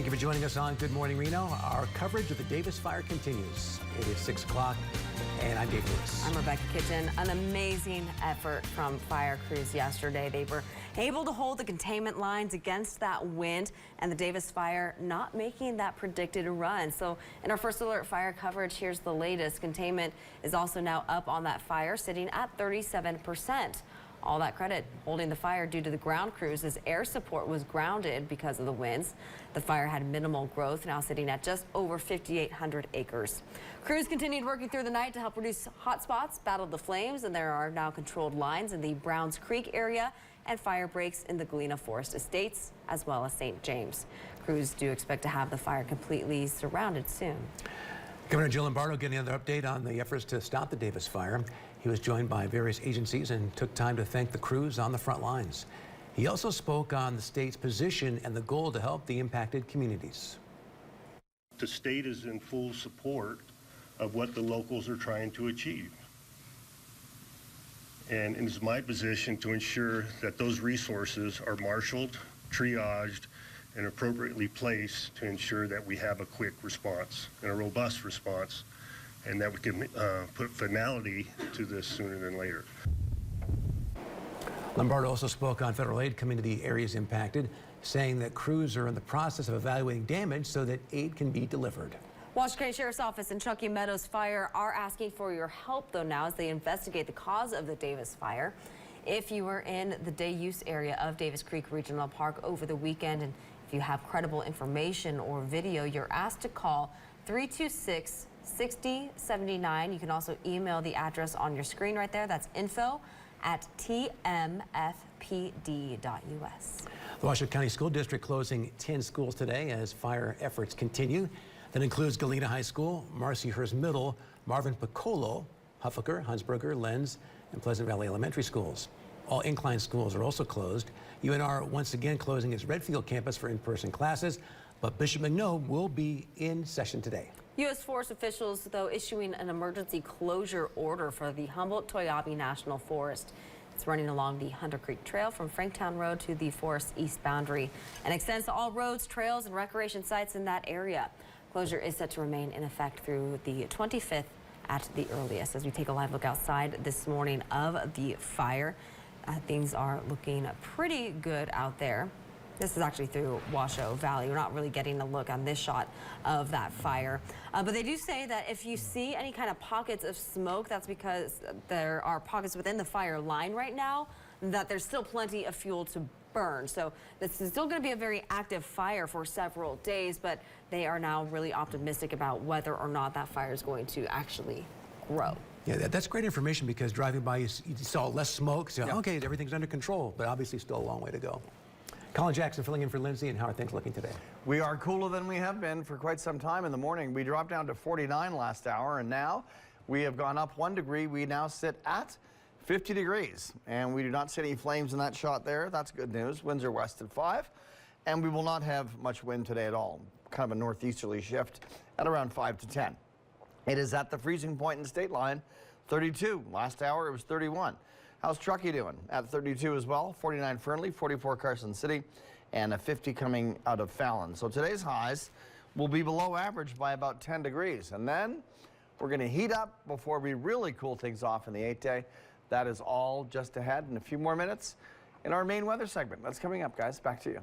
Thank you for joining us on Good Morning Reno. Our coverage of the Davis fire continues. It is 6 o'clock, and I'm Dave Lewis. I'm Rebecca Kitchen. An amazing effort from fire crews yesterday. They were able to hold the containment lines against that wind and the Davis fire not making that predicted run. So in our first alert fire coverage, here's the latest. Containment is also now up on that fire, sitting at 37%. All that credit holding the fire due to the ground crews as air support was grounded because of the winds. The fire had minimal growth, now sitting at just over 5,800 acres. Crews continued working through the night to help reduce hot spots, battled the flames, and there are now controlled lines in the Browns Creek area and fire breaks in the Galena Forest Estates as well as St. James. Crews do expect to have the fire completely surrounded soon. Governor Joe Lombardo getting another update on the efforts to stop the Davis fire. He was joined by various agencies and took time to thank the crews on the front lines. He also spoke on the state's position and the goal to help the impacted communities. The state is in full support of what the locals are trying to achieve. And it is my position to ensure that those resources are marshaled, triaged, and appropriately placed to ensure that we have a quick response and a robust response, and that we can put finality to this sooner than later. Lombardo also spoke on federal aid coming to the areas impacted, saying that crews are in the process of evaluating damage so that aid can be delivered. Washington County Sheriff's Office and Chuckey Meadows Fire are asking for your help, though, now as they investigate the cause of the Davis fire. If you were in the day use area of Davis Creek Regional Park over the weekend, and if you have credible information or video, you're asked to call 326-6079. You can also email the address on your screen right there. That's info@tmfpd.us. The Washington County School District closing 10 schools today as fire efforts continue. That includes Galena High School, Marcyhurst Middle, Marvin KOLO, Huffaker, Hunsberger, Lenz, and Pleasant Valley Elementary Schools. All incline schools are also closed. UNR once again closing its Redfield campus for in-person classes, but Bishop McNoe will be in session today. U.S. Forest officials, though, issuing an emergency closure order for the Humboldt-Toiyabe National Forest. It's running along the Hunter Creek Trail from Franktown Road to the forest's east boundary and extends to all roads, trails, and recreation sites in that area. Closure is set to remain in effect through the 25th at the earliest. As we take a live look outside this morning of the fire, things are looking pretty good out there. This is actually through Washoe Valley. We're not really getting a look on this shot of that fire. But they do say that if you see any kind of pockets of smoke, that's because there are pockets within the fire line right now, that there's still plenty of fuel to burn. So this is still going to be a very active fire for several days, but they are now really optimistic about whether or not that fire is going to actually grow. Yeah, that's great information because driving by, you saw less smoke, so okay, everything's under control, but obviously still a long way to go. Colin Jackson filling in for Lindsay, and how are things looking today? We are cooler than we have been for quite some time in the morning. We dropped down to 49 last hour, and now we have gone up 1 degree. We now sit at 50 degrees, and we do not see any flames in that shot there. That's good news. Winds are west at 5, and we will not have much wind today at all. Kind of a northeasterly shift at around 5 to 10. It is at the freezing point in the state line, 32. Last hour it was 31. How's Truckee doing? At 32 as well. 49 Fernley, 44 Carson City, and a 50 coming out of Fallon. So today's highs will be below average by about 10 degrees. And then we're going to heat up before we really cool things off in the 8-day. That is all just ahead in a few more minutes in our main weather segment. That's coming up, guys. Back to you.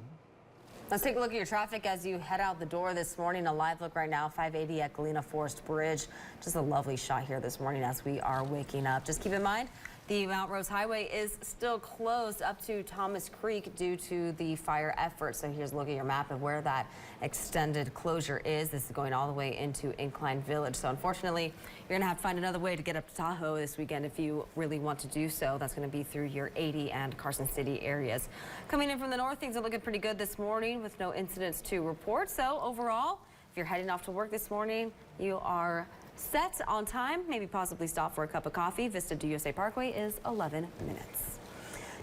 Let's take a look at your traffic as you head out the door this morning. A live look right now, 580 at Galena Forest Bridge. Just a lovely shot here this morning as we are waking up. Just keep in mind, the Mount Rose Highway is still closed up to Thomas Creek due to the fire effort. So here's a look at your map of where that extended closure is. This is going all the way into Incline Village. So unfortunately, you're going to have to find another way to get up to Tahoe this weekend if you really want to do so. That's going to be through your 80 and Carson City areas. Coming in from the north, things are looking pretty good this morning with no incidents to report. So overall, if you're heading off to work this morning, you are set on time, maybe possibly stop for a cup of coffee. Vista to USA Parkway is 11 minutes.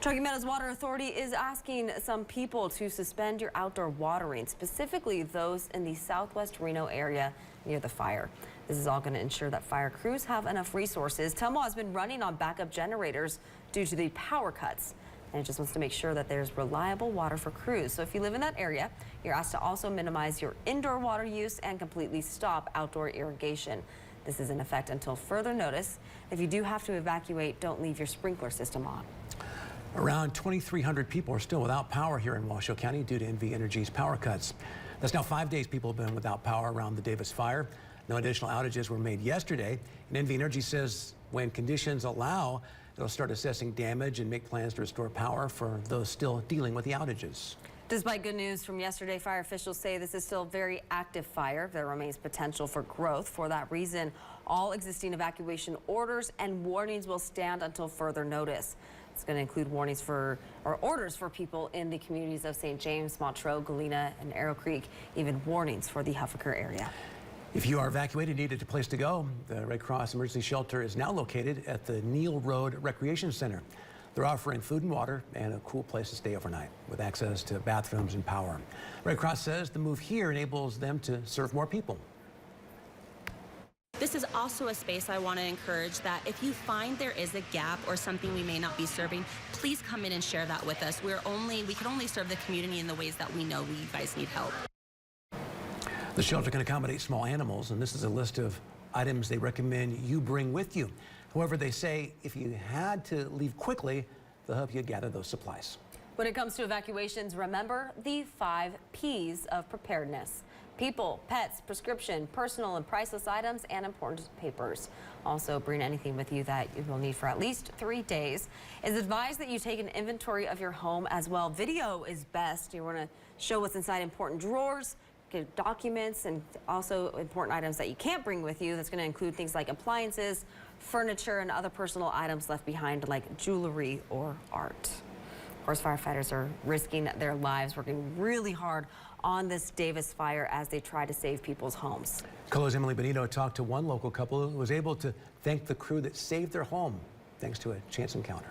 Truckee Meadows Water Authority is asking some people to suspend your outdoor watering, specifically those in the southwest Reno area near the fire. This is all going to ensure that fire crews have enough resources. Tumwell has been running on backup generators due to the power cuts. and it just wants to make sure that there's reliable water for crews. So if you live in that area, you're asked to also minimize your indoor water use and completely stop outdoor irrigation. This is in effect until further notice. If you do have to evacuate, don't leave your sprinkler system on. Around 2,300 people are still without power here in Washoe County due to NV Energy's power cuts. That's now 5 days people have been without power around the Davis fire. No additional outages were made yesterday, and NV Energy says when conditions allow, they'll start assessing damage and make plans to restore power for those still dealing with the outages. Despite good news from yesterday, fire officials say this is still a very active fire. There remains potential for growth. For that reason, all existing evacuation orders and warnings will stand until further notice. It's going to include warnings for, or orders for people in the communities of St. James, Montreux, Galena, and Arrow Creek, even warnings for the Huffaker area. If you are evacuated, needed a place to go, the Red Cross Emergency Shelter is now located at the Neal Road Recreation Center. They're offering food and water and a cool place to stay overnight with access to bathrooms and power. Red Cross says the move here enables them to serve more people. This is also a space I want to encourage that if you find there is a gap or something we may not be serving, please come in and share that with us. We can only serve the community in the ways that we know you guys need help. The shelter can accommodate small animals, and this is a list of items they recommend you bring with you. However, they say if you had to leave quickly, they'll help you gather those supplies. When it comes to evacuations, remember the 5 P's of preparedness: people, pets, prescription, personal and priceless items, and important papers. Also, bring anything with you that you will need for at least 3 days. It's advised that you take an inventory of your home as well. Video is best. You want to show what's inside important drawers, documents, and also important items that you can't bring with you. That's going to include things like appliances, furniture, and other personal items left behind like jewelry or art. Of course, firefighters are risking their lives, working really hard on this Davis fire as they try to save people's homes. KOLO's Emily Benito talked to one local couple who was able to thank the crew that saved their home thanks to a chance encounter.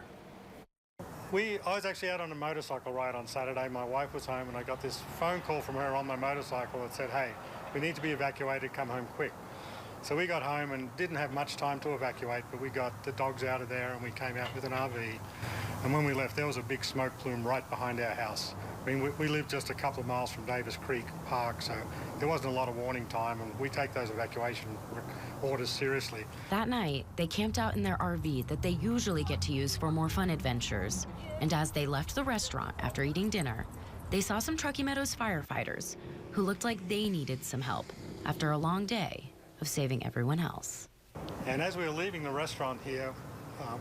I was actually out on a motorcycle ride on Saturday. My wife was home and I got this phone call from her on my motorcycle that said, hey, we need to be evacuated, come home quick. So we got home and didn't have much time to evacuate, but we got the dogs out of there and we came out with an RV. And when we left, there was a big smoke plume right behind our house. I mean, we live just a couple of miles from Davis Creek Park, so there wasn't a lot of warning time, and we take those evacuation orders seriously. That night, they camped out in their RV that they usually get to use for more fun adventures. And as they left the restaurant after eating dinner, they saw some Truckee Meadows firefighters who looked like they needed some help after a long day of saving everyone else. And as we were leaving the restaurant here,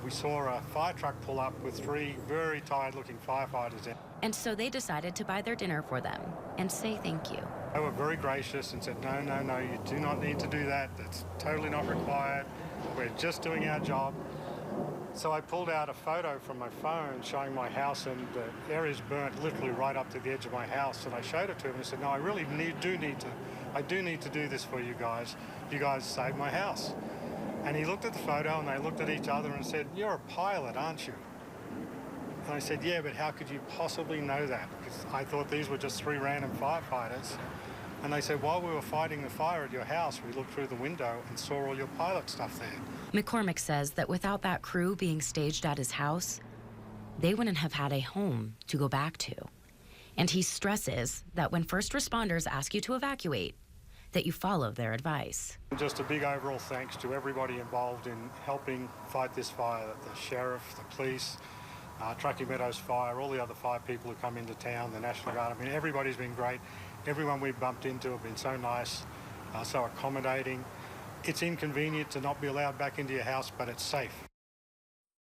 we saw a fire truck pull up with 3 very tired-looking firefighters in. And so they decided to buy their dinner for them and say thank you. They were very gracious and said, no, no, no, you do not need to do that. That's totally not required. We're just doing our job. So I pulled out a photo from my phone showing my house, and the area's burnt literally right up to the edge of my house. And I showed it to him and I said, no, I really do need to do this for you guys. You guys saved my house. And he looked at the photo and they looked at each other and said, you're a pilot, aren't you? And I said, yeah, but how could you possibly know that? Because I thought these were just 3 random firefighters. And they said, while we were fighting the fire at your house, we looked through the window and saw all your pilot stuff there. McCormick says that without that crew being staged at his house, they wouldn't have had a home to go back to. And he stresses that when first responders ask you to evacuate, that you follow their advice. Just a big overall thanks to everybody involved in helping fight this fire, the sheriff, the police, Truckee Meadows Fire, all the other fire people who come into town, the National Guard. I mean, everybody's been great. Everyone we've bumped into have been so nice, so accommodating. It's inconvenient to not be allowed back into your house, but it's safe.